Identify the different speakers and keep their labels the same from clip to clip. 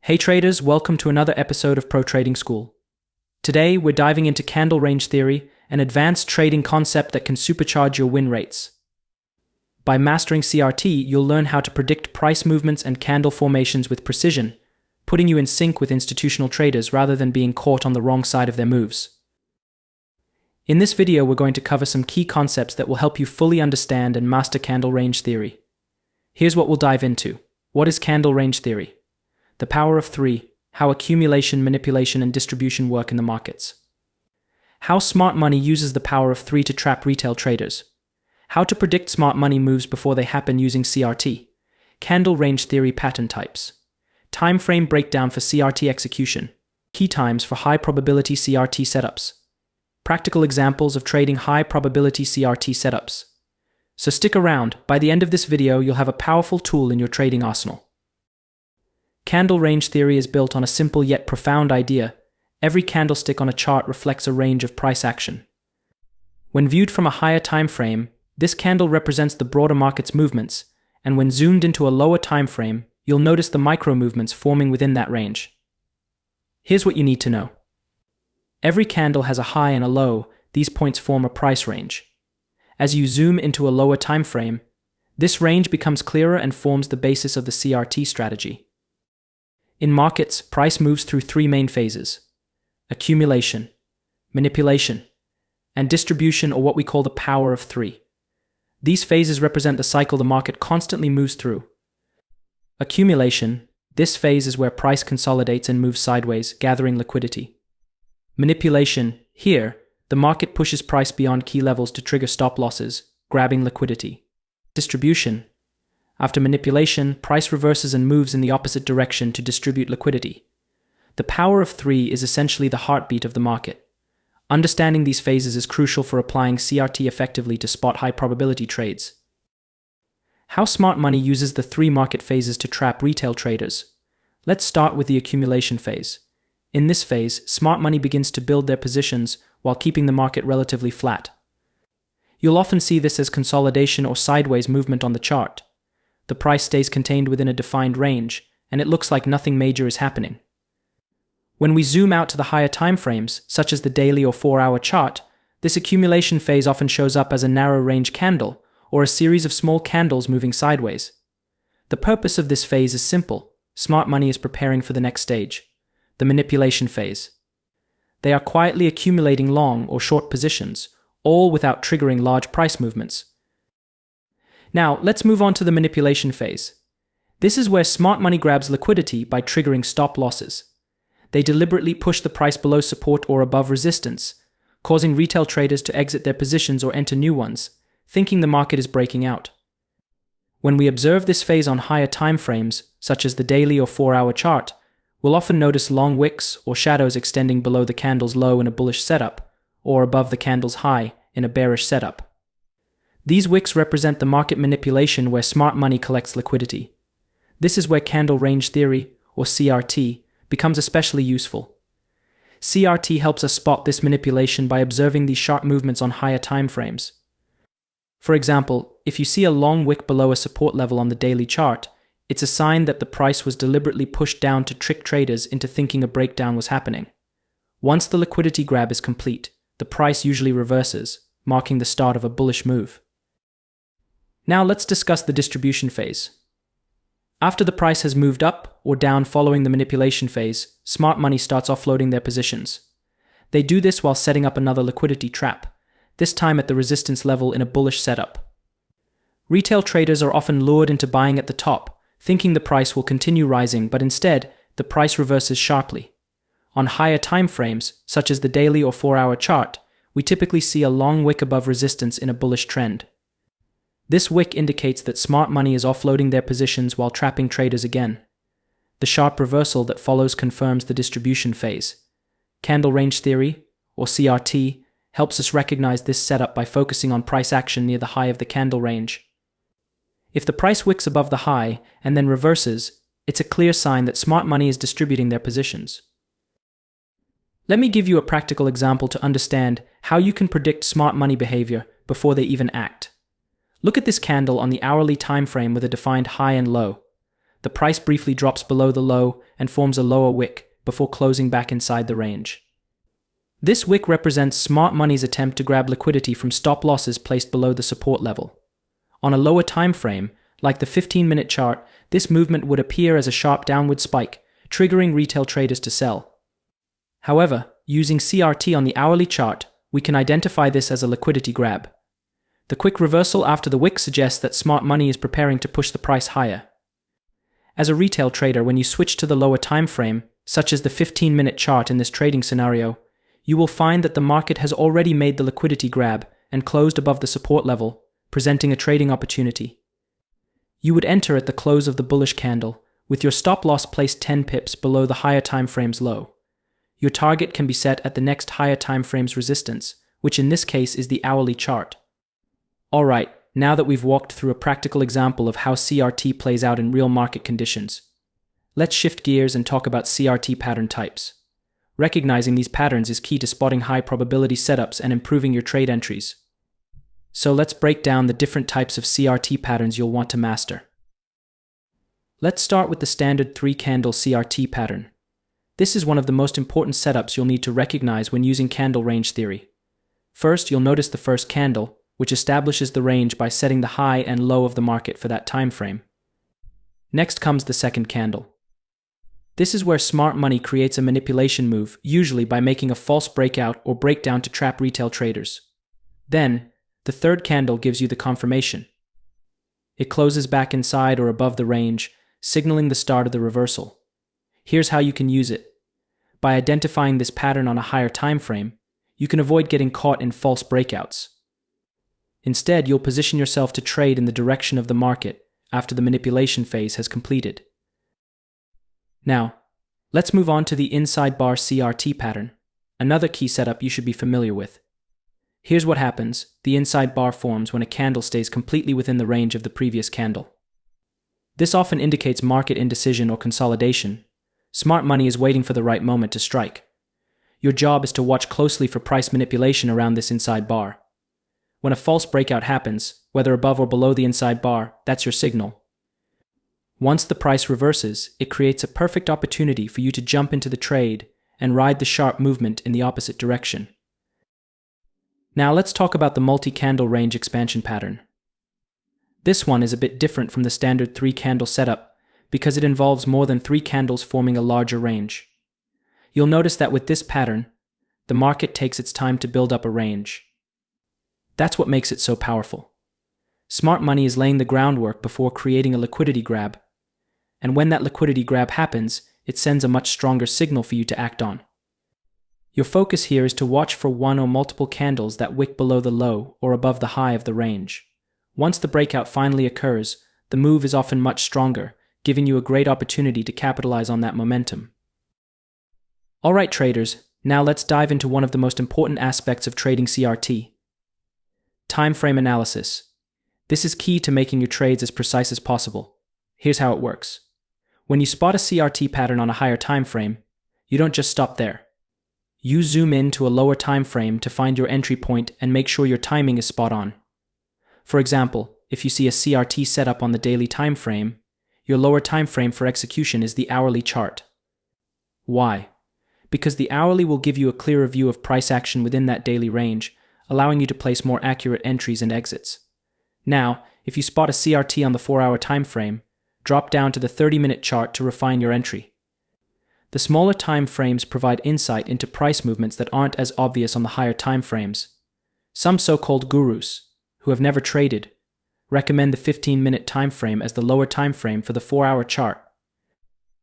Speaker 1: Hey traders, welcome to another episode of Pro Trading School. Today, we're diving into candle range theory, an advanced trading concept that can supercharge your win rates. By mastering CRT, you'll learn how to predict price movements and candle formations with precision, putting you in sync with institutional traders rather than being caught on the wrong side of their moves. In this video, we're going to cover some key concepts that will help you fully understand and master candle range theory. Here's what we'll dive into. What is candle range theory? The power of three, how accumulation, manipulation, and distribution work in the markets. How smart money uses the power of three to trap retail traders. How to predict smart money moves before they happen using CRT. Candle range theory pattern types. Time frame breakdown for CRT execution. Key times for high probability CRT setups. Practical examples of trading high probability CRT setups. So stick around. By the end of this video, you'll have a powerful tool in your trading arsenal. Candle range theory is built on a simple yet profound idea. Every candlestick on a chart reflects a range of price action. When viewed from a higher time frame, this candle represents the broader market's movements, and when zoomed into a lower time frame, you'll notice the micro movements forming within that range. Here's what you need to know. Every candle has a high and a low. These points form a price range. As you zoom into a lower time frame, this range becomes clearer and forms the basis of the CRT strategy. In markets, price moves through three main phases: accumulation, manipulation, and distribution, or what we call the power of three. These phases represent the cycle the market constantly moves through. Accumulation, this phase is where price consolidates and moves sideways, gathering liquidity. Manipulation, here, the market pushes price beyond key levels to trigger stop losses, grabbing liquidity. Distribution, after manipulation, price reverses and moves in the opposite direction to distribute liquidity. The power of three is essentially the heartbeat of the market. Understanding these phases is crucial for applying CRT effectively to spot high probability trades. How smart money uses the three market phases to trap retail traders. Let's start with the accumulation phase. In this phase, smart money begins to build their positions while keeping the market relatively flat. You'll often see this as consolidation or sideways movement on the chart. The price stays contained within a defined range, and it looks like nothing major is happening. When we zoom out to the higher time frames, such as the daily or 4-hour chart, this accumulation phase often shows up as a narrow range candle, or a series of small candles moving sideways. The purpose of this phase is simple. Smart money is preparing for the next stage, the manipulation phase. They are quietly accumulating long or short positions, all without triggering large price movements. Now, let's move on to the manipulation phase. This is where smart money grabs liquidity by triggering stop losses. They deliberately push the price below support or above resistance, causing retail traders to exit their positions or enter new ones, thinking the market is breaking out. When we observe this phase on higher time frames, such as the daily or 4-hour chart, we'll often notice long wicks or shadows extending below the candle's low in a bullish setup, or above the candle's high in a bearish setup. These wicks represent the market manipulation where smart money collects liquidity. This is where candle range theory, or CRT, becomes especially useful. CRT helps us spot this manipulation by observing these sharp movements on higher time frames. For example, if you see a long wick below a support level on the daily chart, it's a sign that the price was deliberately pushed down to trick traders into thinking a breakdown was happening. Once the liquidity grab is complete, the price usually reverses, marking the start of a bullish move. Now let's discuss the distribution phase. After the price has moved up or down following the manipulation phase, smart money starts offloading their positions. They do this while setting up another liquidity trap, this time at the resistance level in a bullish setup. Retail traders are often lured into buying at the top, thinking the price will continue rising, but instead, the price reverses sharply. On higher time frames, such as the daily or 4-hour chart, we typically see a long wick above resistance in a bullish trend. This wick indicates that smart money is offloading their positions while trapping traders again. The sharp reversal that follows confirms the distribution phase. Candle range theory, or CRT, helps us recognize this setup by focusing on price action near the high of the candle range. If the price wicks above the high and then reverses, it's a clear sign that smart money is distributing their positions. Let me give you a practical example to understand how you can predict smart money behavior before they even act. Look at this candle on the hourly time frame with a defined high and low. the price briefly drops below the low and forms a lower wick before closing back inside the range. This wick represents smart money's attempt to grab liquidity from stop losses placed below the support level. On a lower time frame, like the 15-minute chart, this movement would appear as a sharp downward spike, triggering retail traders to sell. However, using CRT on the hourly chart, we can identify this as a liquidity grab. The quick reversal after the wick suggests that smart money is preparing to push the price higher. As a retail trader, when you switch to the lower time frame, such as the 15-minute chart in this trading scenario, you will find that the market has already made the liquidity grab and closed above the support level, presenting a trading opportunity. You would enter at the close of the bullish candle, with your stop loss placed 10 pips below the higher time frame's low. Your target can be set at the next higher time frame's resistance, which in this case is the hourly chart. Alright, now that we've walked through a practical example of how CRT plays out in real market conditions, let's shift gears and talk about CRT pattern types. Recognizing these patterns is key to spotting high probability setups and improving your trade entries. So let's break down the different types of CRT patterns you'll want to master. Let's start with the standard 3-candle CRT pattern. This is one of the most important setups you'll need to recognize when using candle range theory. First, you'll notice the first candle, which establishes the range by setting the high and low of the market for that time frame. Next comes the second candle. This is where smart money creates a manipulation move, usually by making a false breakout or breakdown to trap retail traders. Then, the third candle gives you the confirmation. It closes back inside or above the range, signaling the start of the reversal. Here's how you can use it. By identifying this pattern on a higher time frame, you can avoid getting caught in false breakouts. Instead, you'll position yourself to trade in the direction of the market after the manipulation phase has completed. Now, let's move on to the inside bar CRT pattern, another key setup you should be familiar with. Here's what happens. The inside bar forms when a candle stays completely within the range of the previous candle. This often indicates market indecision or consolidation. Smart money is waiting for the right moment to strike. Your job is to watch closely for price manipulation around this inside bar. When a false breakout happens, whether above or below the inside bar, that's your signal. Once the price reverses, it creates a perfect opportunity for you to jump into the trade and ride the sharp movement in the opposite direction. Now let's talk about the multi-candle range expansion pattern. This one is a bit different from the standard 3-candle setup because it involves more than 3 candles forming a larger range. You'll notice that with this pattern, the market takes its time to build up a range. That's what makes it so powerful. Smart money is laying the groundwork before creating a liquidity grab, and when that liquidity grab happens, it sends a much stronger signal for you to act on. Your focus here is to watch for one or multiple candles that wick below the low or above the high of the range. Once the breakout finally occurs, the move is often much stronger, giving you a great opportunity to capitalize on that momentum. Alright traders, now let's dive into one of the most important aspects of trading CRT. Time frame analysis. This is key to making your trades as precise as possible. Here's how it works. When you spot a CRT pattern on a higher time frame, you don't just stop there. You zoom in to a lower time frame to find your entry point and make sure your timing is spot on. For example, if you see a CRT setup on the daily time frame, your lower time frame for execution is the hourly chart. Why? Because the hourly will give you a clearer view of price action within that daily range, allowing you to place more accurate entries and exits. Now, if you spot a CRT on the 4-hour time frame, drop down to the 30-minute chart to refine your entry. The smaller time frames provide insight into price movements that aren't as obvious on the higher time frames. Some so-called gurus, who have never traded, recommend the 15-minute time frame as the lower time frame for the 4-hour chart.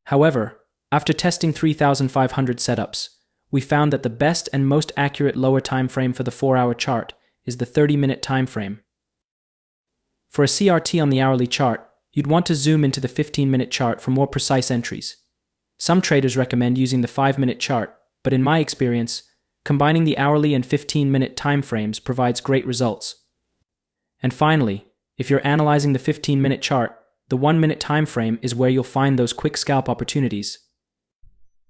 Speaker 1: However, after testing 3,500 setups, we found that the best and most accurate lower time frame for the 4-hour chart is the 30-minute time frame. For a CRT on the hourly chart, you'd want to zoom into the 15-minute chart for more precise entries. Some traders recommend using the 5-minute chart, but in my experience, combining the hourly and 15-minute time frames provides great results. And finally, if you're analyzing the 15-minute chart, the 1-minute time frame is where you'll find those quick scalp opportunities.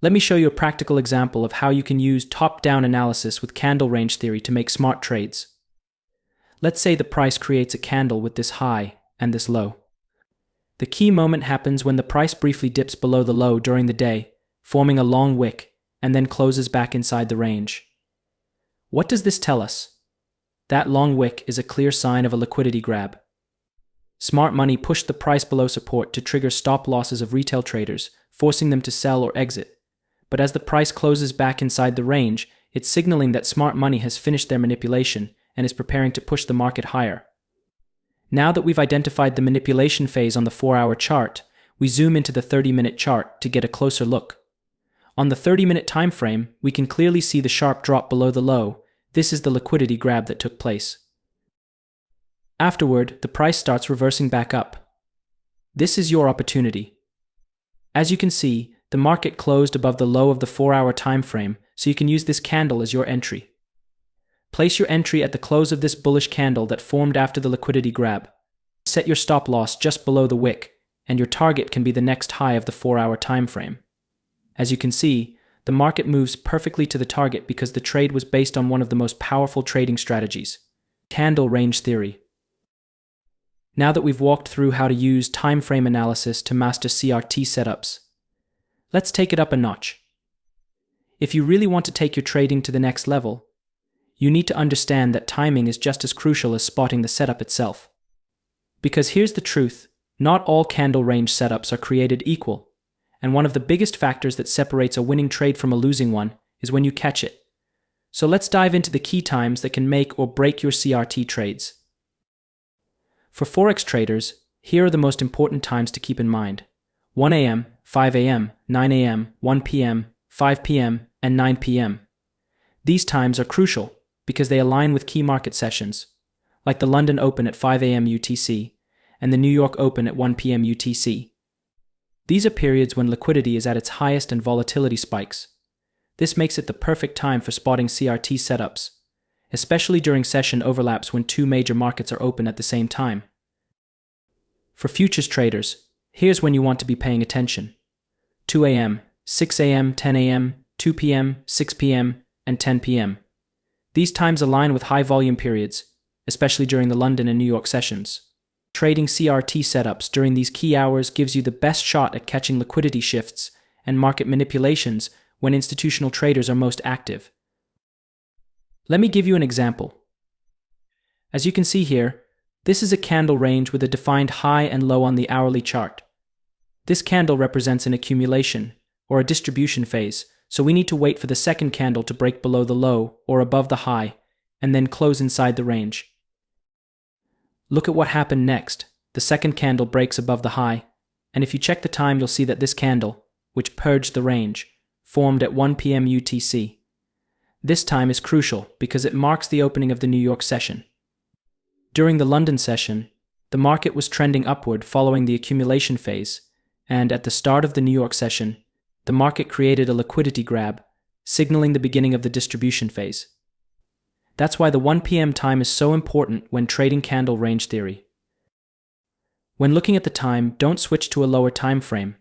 Speaker 1: Let me show you a practical example of how you can use top-down analysis with candle range theory to make smart trades. Let's say the price creates a candle with this high and this low. The key moment happens when the price briefly dips below the low during the day, forming a long wick, and then closes back inside the range. What does this tell us? That long wick is a clear sign of a liquidity grab. Smart money pushed the price below support to trigger stop losses of retail traders, forcing them to sell or exit. But as the price closes back inside the range, it's signaling that smart money has finished their manipulation and is preparing to push the market higher. Now that we've identified the manipulation phase on the 4-hour chart, we zoom into the 30-minute chart to get a closer look. On the 30-minute time frame, we can clearly see the sharp drop below the low. This is the liquidity grab that took place. Afterward, the price starts reversing back up. This is your opportunity. As you can see, the market closed above the low of the 4-hour time frame, so you can use this candle as your entry. Place your entry at the close of this bullish candle that formed after the liquidity grab. Set your stop loss just below the wick, and your target can be the next high of the 4-hour time frame. As you can see, the market moves perfectly to the target because the trade was based on one of the most powerful trading strategies, candle range theory. Now that we've walked through how to use time frame analysis to master CRT setups, let's take it up a notch. If you really want to take your trading to the next level, you need to understand that timing is just as crucial as spotting the setup itself. Because here's the truth, not all candle range setups are created equal, and one of the biggest factors that separates a winning trade from a losing one is when you catch it. So let's dive into the key times that can make or break your CRT trades. For Forex traders, here are the most important times to keep in mind: 1 a.m., 5 a.m., 9 a.m., 1 p.m., 5 p.m., and 9 p.m. These times are crucial because they align with key market sessions, like the London Open at 5 a.m. UTC and the New York Open at 1 p.m. UTC. These are periods when liquidity is at its highest and volatility spikes. This makes it the perfect time for spotting CRT setups, especially during session overlaps when two major markets are open at the same time. For futures traders, here's when you want to be paying attention: 2 a.m., 6 a.m., 10 a.m., 2 p.m., 6 p.m., and 10 p.m. These times align with high volume periods, especially during the London and New York sessions. Trading CRT setups during these key hours gives you the best shot at catching liquidity shifts and market manipulations when institutional traders are most active. Let me give you an example. As you can see here, this is a candle range with a defined high and low on the hourly chart. This candle represents an accumulation, or a distribution phase, so we need to wait for the second candle to break below the low or above the high, and then close inside the range. Look at what happened next. The second candle breaks above the high, and if you check the time, you'll see that this candle, which purged the range, formed at 1 p.m. UTC. This time is crucial because it marks the opening of the New York session. During the London session, the market was trending upward following the accumulation phase, and at the start of the New York session, the market created a liquidity grab, signaling the beginning of the distribution phase. That's why the 1 p.m. time is so important when trading candle range theory. When looking at the time, don't switch to a lower time frame.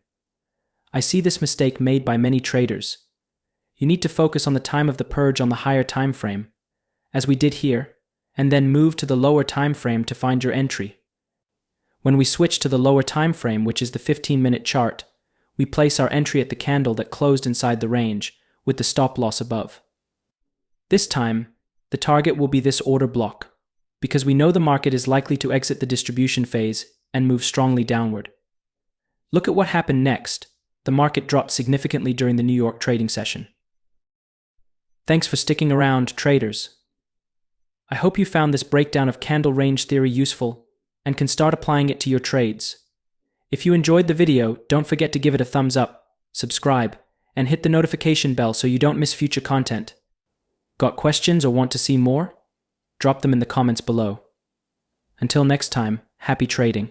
Speaker 1: I see this mistake made by many traders. You need to focus on the time of the purge on the higher time frame, as we did here, and then move to the lower time frame to find your entry. When we switch to the lower time frame, which is the 15-minute chart, we place our entry at the candle that closed inside the range, with the stop loss above. This time, the target will be this order block, because we know the market is likely to exit the distribution phase and move strongly downward. Look at what happened next. The market dropped significantly during the New York trading session. Thanks for sticking around, traders. I hope you found this breakdown of candle range theory useful and can start applying it to your trades. If you enjoyed the video, don't forget to give it a thumbs up, subscribe, and hit the notification bell so you don't miss future content. Got questions or want to see more? Drop them in the comments below. Until next time, happy trading.